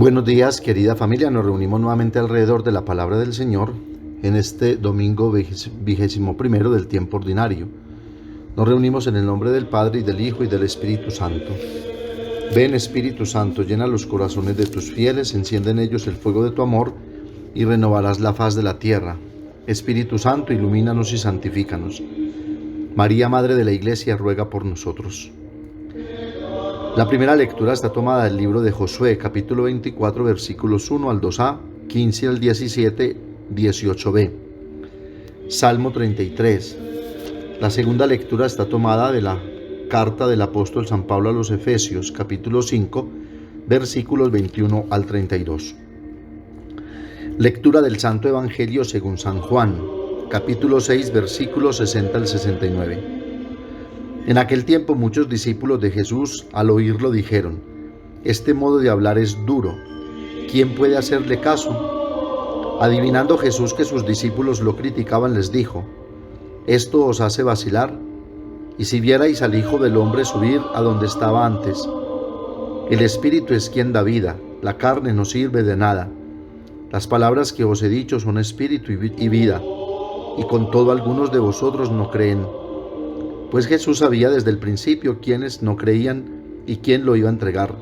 Buenos días, querida familia. Nos reunimos nuevamente alrededor de la palabra del Señor en este domingo 21 del tiempo ordinario. Nos reunimos en el nombre del Padre, y del Hijo, y del Espíritu Santo. Ven, Espíritu Santo, llena los corazones de tus fieles, enciende en ellos el fuego de tu amor, y renovarás la faz de la tierra. Espíritu Santo, ilumínanos y santifícanos. María, Madre de la Iglesia, ruega por nosotros. La primera lectura está tomada del libro de Josué, capítulo 24, versículos 1 al 2a, 15 al 17, 18b. Salmo 33. La segunda lectura está tomada de la carta del apóstol San Pablo a los Efesios, capítulo 5, versículos 21 al 32. Lectura del Santo Evangelio según San Juan, capítulo 6, versículos 60 al 69. En aquel tiempo muchos discípulos de Jesús al oírlo dijeron: este modo de hablar es duro, ¿quién puede hacerle caso? Adivinando Jesús que sus discípulos lo criticaban, les dijo: ¿esto os hace vacilar? Y si vierais al Hijo del Hombre subir a donde estaba antes. El Espíritu es quien da vida, la carne no sirve de nada. Las palabras que os he dicho son espíritu y vida, y con todo algunos de vosotros no creen. Pues Jesús sabía desde el principio quiénes no creían y quién lo iba a entregar.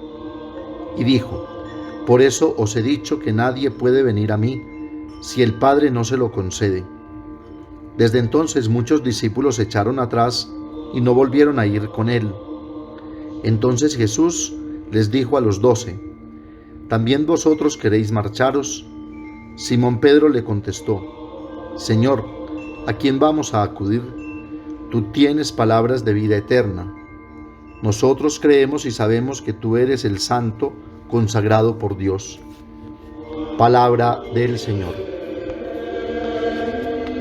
Y dijo: por eso os he dicho que nadie puede venir a mí si el Padre no se lo concede. Desde entonces muchos discípulos se echaron atrás y no volvieron a ir con él. Entonces Jesús les dijo a los 12: ¿también vosotros queréis marcharos? Simón Pedro le contestó: Señor, ¿a quién vamos a acudir? Tú tienes palabras de vida eterna. Nosotros creemos y sabemos que tú eres el Santo consagrado por Dios. Palabra del Señor.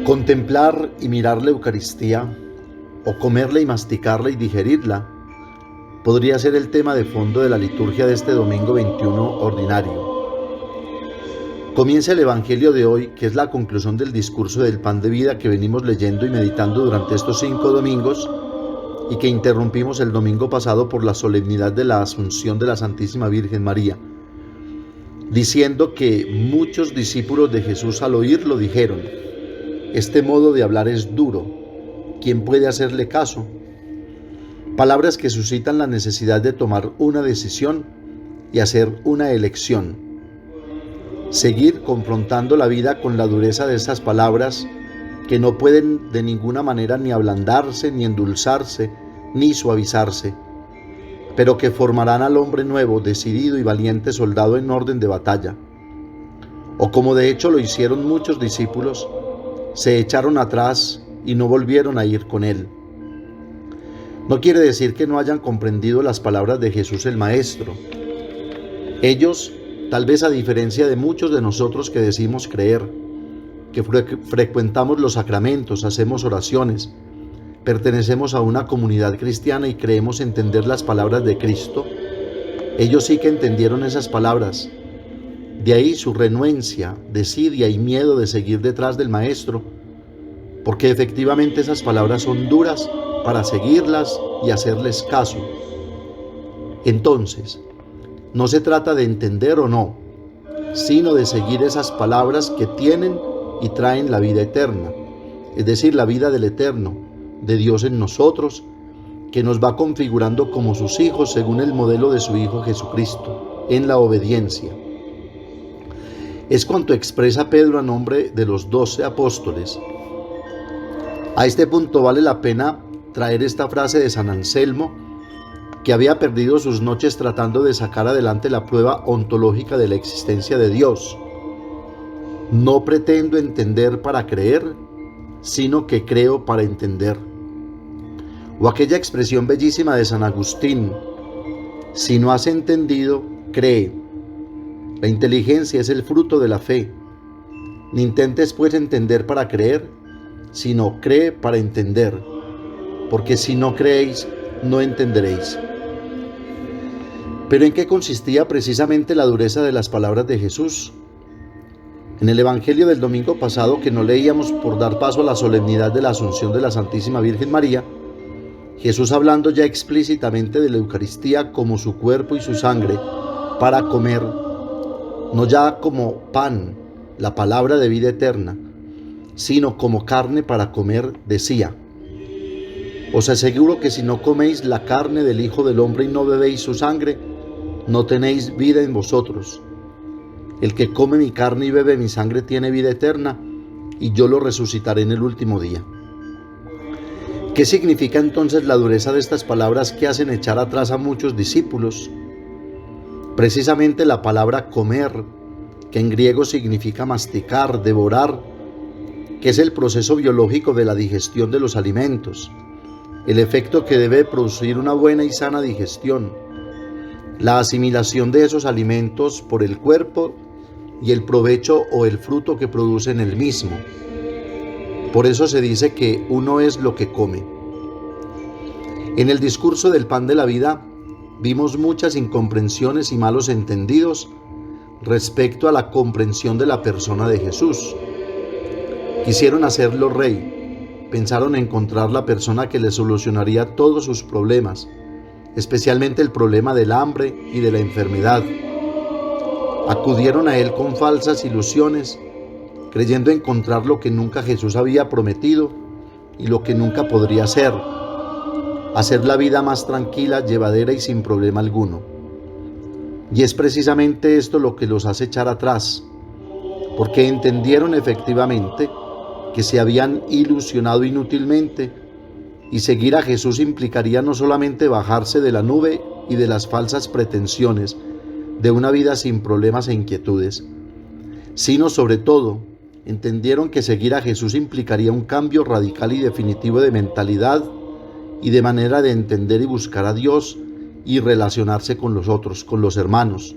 Contemplar y mirar la Eucaristía, o comerla y masticarla y digerirla, podría ser el tema de fondo de la liturgia de este domingo 21 ordinario. Comienza el Evangelio de hoy, que es la conclusión del discurso del pan de vida que venimos leyendo y meditando durante estos 5 domingos y que interrumpimos el domingo pasado por la solemnidad de la Asunción de la Santísima Virgen María, diciendo que muchos discípulos de Jesús al oírlo dijeron: este modo de hablar es duro, ¿quién puede hacerle caso? Palabras que suscitan la necesidad de tomar una decisión y hacer una elección. Seguir confrontando la vida con la dureza de esas palabras que no pueden de ninguna manera ni ablandarse, ni endulzarse, ni suavizarse, pero que formarán al hombre nuevo, decidido y valiente soldado en orden de batalla. O como de hecho lo hicieron muchos discípulos, se echaron atrás y no volvieron a ir con él. No quiere decir que no hayan comprendido las palabras de Jesús el Maestro. Ellos, tal vez a diferencia de muchos de nosotros que decimos creer, que frecuentamos los sacramentos, hacemos oraciones, pertenecemos a una comunidad cristiana y creemos entender las palabras de Cristo, ellos sí que entendieron esas palabras. De ahí su renuencia, desidia y miedo de seguir detrás del Maestro, porque efectivamente esas palabras son duras para seguirlas y hacerles caso. Entonces, no se trata de entender o no, sino de seguir esas palabras que tienen y traen la vida eterna, es decir, la vida del Eterno, de Dios en nosotros, que nos va configurando como sus hijos según el modelo de su Hijo Jesucristo, en la obediencia. Es cuanto expresa Pedro a nombre de los 12 apóstoles. A este punto vale la pena traer esta frase de San Anselmo, que había perdido sus noches tratando de sacar adelante la prueba ontológica de la existencia de Dios. No pretendo entender para creer, sino que creo para entender. O aquella expresión bellísima de San Agustín: si no has entendido, cree. La inteligencia es el fruto de la fe. Ni intentes pues entender para creer, sino cree para entender, porque si no creéis, no entenderéis. Pero ¿en qué consistía precisamente la dureza de las palabras de Jesús? En el Evangelio del domingo pasado, que no leíamos por dar paso a la solemnidad de la Asunción de la Santísima Virgen María, Jesús, hablando ya explícitamente de la Eucaristía como su cuerpo y su sangre para comer, no ya como pan, la palabra de vida eterna, sino como carne para comer, decía: os aseguro que si no coméis la carne del Hijo del Hombre y no bebéis su sangre, no tenéis vida en vosotros. El que come mi carne y bebe mi sangre tiene vida eterna, y yo lo resucitaré en el último día. ¿Qué significa entonces la dureza de estas palabras que hacen echar atrás a muchos discípulos? Precisamente la palabra comer, que en griego significa masticar, devorar, que es el proceso biológico de la digestión de los alimentos, el efecto que debe producir una buena y sana digestión, la asimilación de esos alimentos por el cuerpo y el provecho o el fruto que produce en el mismo. Por eso se dice que uno es lo que come. En el discurso del pan de la vida vimos muchas incomprensiones y malos entendidos respecto a la comprensión de la persona de Jesús. Quisieron hacerlo rey, pensaron encontrar la persona que le solucionaría todos sus problemas, especialmente el problema del hambre y de la enfermedad. Acudieron a él con falsas ilusiones, creyendo encontrar lo que nunca Jesús había prometido y lo que nunca podría hacer la vida más tranquila, llevadera y sin problema alguno. Y es precisamente esto lo que los hace echar atrás, porque entendieron efectivamente que se habían ilusionado inútilmente, y seguir a Jesús implicaría no solamente bajarse de la nube y de las falsas pretensiones de una vida sin problemas e inquietudes, sino sobre todo entendieron que seguir a Jesús implicaría un cambio radical y definitivo de mentalidad y de manera de entender y buscar a Dios y relacionarse con los otros, con los hermanos,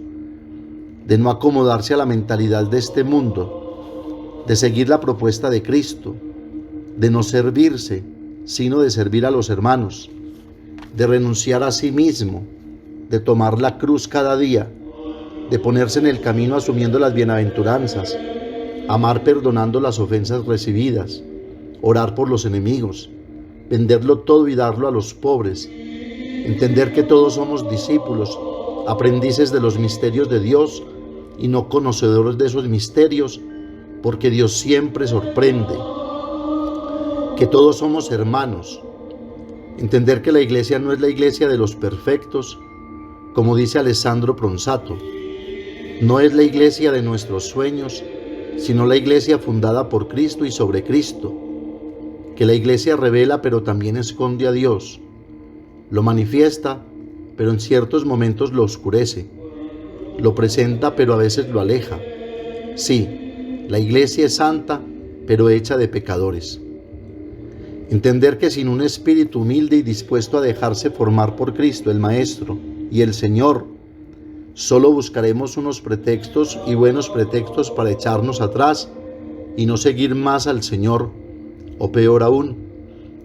de no acomodarse a la mentalidad de este mundo, de seguir la propuesta de Cristo, de no servirse, sino de servir a los hermanos, de renunciar a sí mismo, de tomar la cruz cada día, de ponerse en el camino asumiendo las bienaventuranzas, amar perdonando las ofensas recibidas, orar por los enemigos, venderlo todo y darlo a los pobres, entender que todos somos discípulos, aprendices de los misterios de Dios y no conocedores de esos misterios, porque Dios siempre sorprende, que todos somos hermanos, entender que la iglesia no es la iglesia de los perfectos, como dice Alessandro Pronsato, no es la iglesia de nuestros sueños, sino la iglesia fundada por Cristo y sobre Cristo, que la iglesia revela pero también esconde a Dios, lo manifiesta pero en ciertos momentos lo oscurece, lo presenta pero a veces lo aleja. Sí, la iglesia es santa pero hecha de pecadores. Entender que sin un espíritu humilde y dispuesto a dejarse formar por Cristo, el Maestro y el Señor, solo buscaremos unos pretextos y buenos pretextos para echarnos atrás y no seguir más al Señor, o peor aún,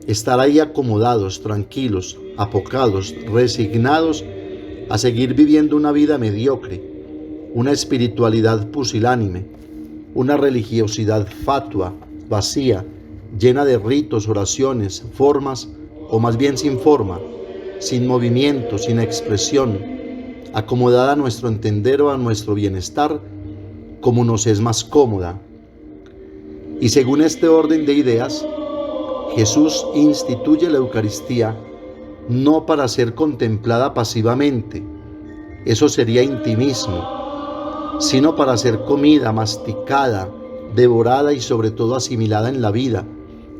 estar ahí acomodados, tranquilos, apocados, resignados a seguir viviendo una vida mediocre, una espiritualidad pusilánime, una religiosidad fatua, vacía, llena de ritos, oraciones, formas, o más bien sin forma, sin movimiento, sin expresión, acomodada a nuestro entender o a nuestro bienestar, como nos es más cómoda. Y según este orden de ideas, Jesús instituye la Eucaristía no para ser contemplada pasivamente, eso sería intimismo, sino para ser comida, masticada, devorada y sobre todo asimilada en la vida,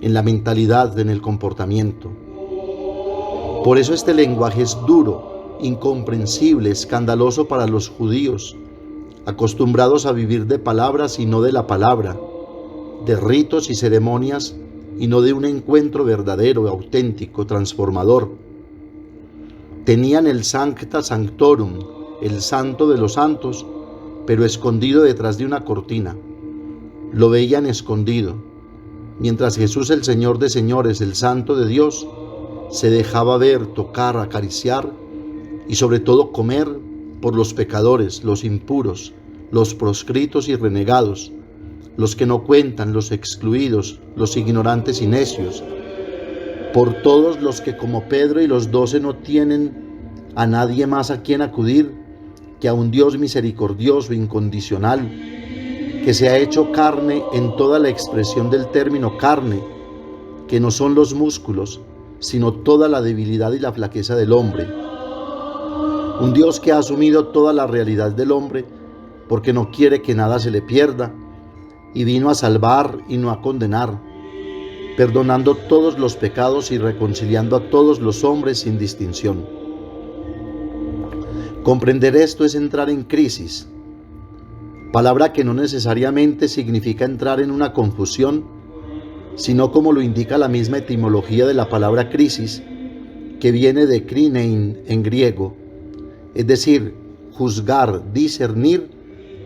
en la mentalidad, en el comportamiento. Por eso este lenguaje es duro, incomprensible, escandaloso para los judíos, acostumbrados a vivir de palabras y no de la palabra, de ritos y ceremonias y no de un encuentro verdadero, auténtico, transformador. Tenían el Sancta Sanctorum, el santo de los santos, pero escondido detrás de una cortina. Lo veían escondido, mientras Jesús, el Señor de señores, el Santo de Dios, se dejaba ver, tocar, acariciar y sobre todo comer por los pecadores, los impuros, los proscritos y renegados, los que no cuentan, los excluidos, los ignorantes y necios, por todos los que como Pedro y los 12 no tienen a nadie más a quien acudir que a un Dios misericordioso, incondicional, que se ha hecho carne en toda la expresión del término carne, que no son los músculos, sino toda la debilidad y la flaqueza del hombre. Un Dios que ha asumido toda la realidad del hombre porque no quiere que nada se le pierda y vino a salvar y no a condenar, perdonando todos los pecados y reconciliando a todos los hombres sin distinción. Comprender esto es entrar en crisis, palabra que no necesariamente significa entrar en una confusión, sino como lo indica la misma etimología de la palabra crisis, que viene de krinein en griego, es decir, juzgar, discernir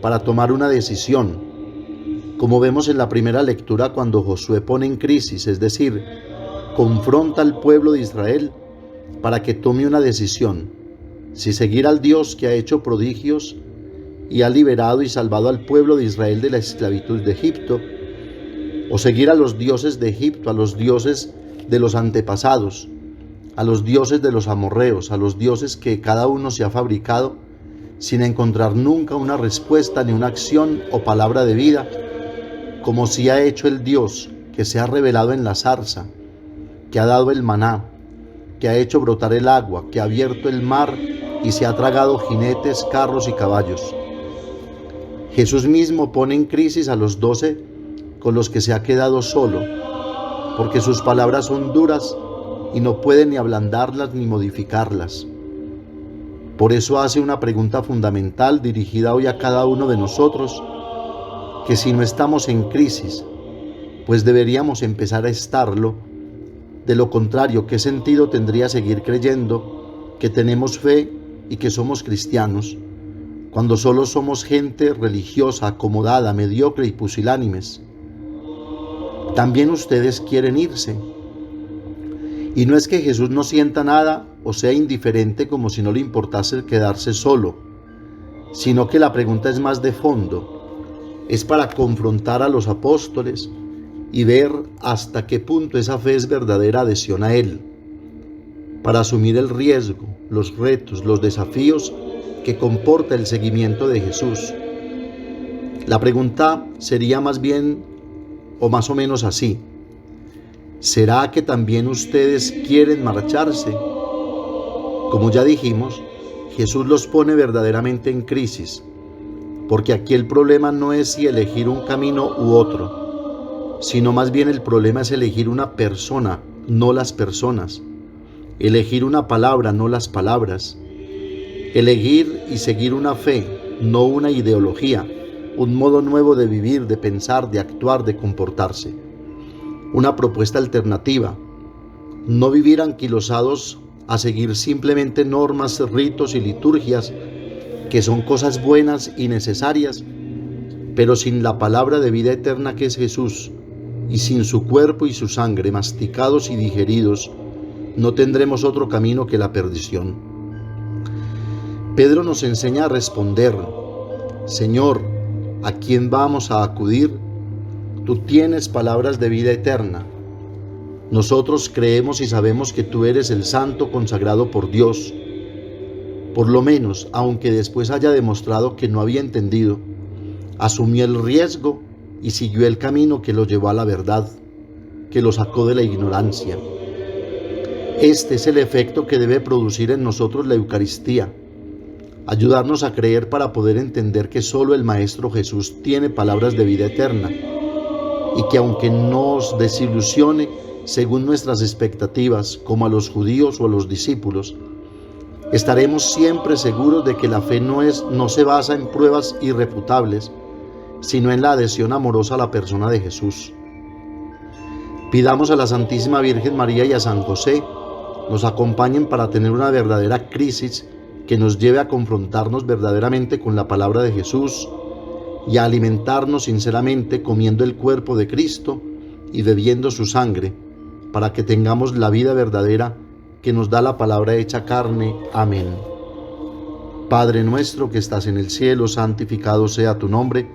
para tomar una decisión, como vemos en la primera lectura cuando Josué pone en crisis, es decir, confronta al pueblo de Israel para que tome una decisión, si seguir al Dios que ha hecho prodigios y ha liberado y salvado al pueblo de Israel de la esclavitud de Egipto, o seguir a los dioses de Egipto, a los dioses de los antepasados, a los dioses de los amorreos, a los dioses que cada uno se ha fabricado sin encontrar nunca una respuesta ni una acción o palabra de vida, como si ha hecho el Dios que se ha revelado en la zarza, que ha dado el maná, que ha hecho brotar el agua, que ha abierto el mar y se ha tragado jinetes, carros y caballos. Jesús mismo pone en crisis a los 12 con los que se ha quedado solo, porque sus palabras son duras y no puede ni ablandarlas ni modificarlas. Por eso hace una pregunta fundamental dirigida hoy a cada uno de nosotros, que si no estamos en crisis, pues deberíamos empezar a estarlo. De lo contrario, ¿qué sentido tendría seguir creyendo que tenemos fe y que somos cristianos, cuando solo somos gente religiosa, acomodada, mediocre y pusilánimes? También ustedes quieren irse. Y no es que Jesús no sienta nada o sea indiferente como si no le importase quedarse solo, sino que la pregunta es más de fondo. Es para confrontar a los apóstoles y ver hasta qué punto esa fe es verdadera adhesión a Él, para asumir el riesgo, los retos, los desafíos que comporta el seguimiento de Jesús. La pregunta sería más bien o más o menos así: ¿será que también ustedes quieren marcharse? Como ya dijimos, Jesús los pone verdaderamente en crisis, porque aquí el problema no es si elegir un camino u otro, sino más bien el problema es elegir una persona, no las personas, elegir una palabra, no las palabras, elegir y seguir una fe, no una ideología, un modo nuevo de vivir, de pensar, de actuar, de comportarse, una propuesta alternativa, no vivir anquilosados a seguir simplemente normas, ritos y liturgias que son cosas buenas y necesarias, pero sin la palabra de vida eterna que es Jesús, y sin su cuerpo y su sangre masticados y digeridos, no tendremos otro camino que la perdición. Pedro nos enseña a responder: Señor, ¿a quién vamos a acudir? Tú tienes palabras de vida eterna. Nosotros creemos y sabemos que tú eres el santo consagrado por Dios. Por lo menos, aunque después haya demostrado que no había entendido, asumió el riesgo y siguió el camino que lo llevó a la verdad, que lo sacó de la ignorancia. Este es el efecto que debe producir en nosotros la Eucaristía: ayudarnos a creer para poder entender que solo el Maestro Jesús tiene palabras de vida eterna, y que aunque nos desilusione según nuestras expectativas, como a los judíos o a los discípulos, estaremos siempre seguros de que la fe no se basa en pruebas irrefutables, sino en la adhesión amorosa a la persona de Jesús. Pidamos a la Santísima Virgen María y a San José nos acompañen para tener una verdadera crisis que nos lleve a confrontarnos verdaderamente con la palabra de Jesús y a alimentarnos sinceramente comiendo el cuerpo de Cristo y bebiendo su sangre, para que tengamos la vida verdadera que nos da la palabra hecha carne. Amén. Padre nuestro que estás en el cielo, santificado sea tu nombre.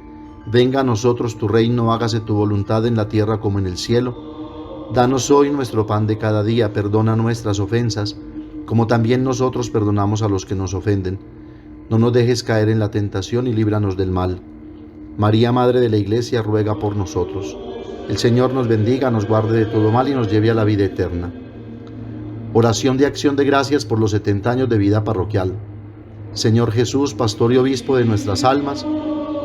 Venga a nosotros tu reino, hágase tu voluntad en la tierra como en el cielo. Danos hoy nuestro pan de cada día, perdona nuestras ofensas, como también nosotros perdonamos a los que nos ofenden. No nos dejes caer en la tentación y líbranos del mal. María, Madre de la Iglesia, ruega por nosotros. El Señor nos bendiga, nos guarde de todo mal y nos lleve a la vida eterna. Oración de acción de gracias por los 70 años de vida parroquial. Señor Jesús, pastor y obispo de nuestras almas,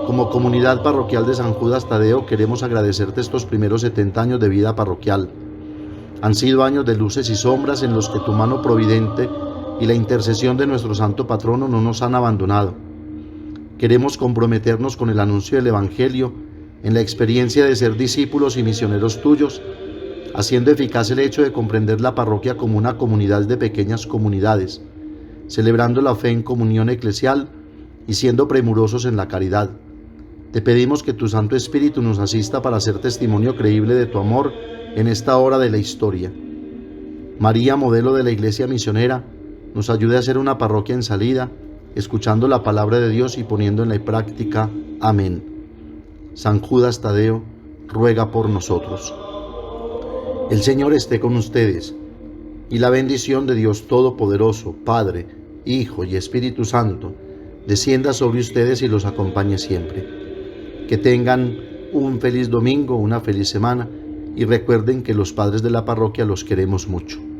como comunidad parroquial de San Judas Tadeo queremos agradecerte estos primeros 70 años de vida parroquial. Han sido años de luces y sombras en los que tu mano providente y la intercesión de nuestro santo patrono no nos han abandonado. Queremos comprometernos con el anuncio del Evangelio en la experiencia de ser discípulos y misioneros tuyos, haciendo eficaz el hecho de comprender la parroquia como una comunidad de pequeñas comunidades, celebrando la fe en comunión eclesial y siendo premurosos en la caridad. Te pedimos que tu Santo Espíritu nos asista para ser testimonio creíble de tu amor en esta hora de la historia. María, modelo de la Iglesia misionera, nos ayude a ser una parroquia en salida, escuchando la palabra de Dios y poniendo en la práctica. Amén. San Judas Tadeo, ruega por nosotros. El Señor esté con ustedes, y la bendición de Dios Todopoderoso, Padre, Hijo y Espíritu Santo, descienda sobre ustedes y los acompañe siempre. Que tengan un feliz domingo, una feliz semana, y recuerden que los padres de la parroquia los queremos mucho.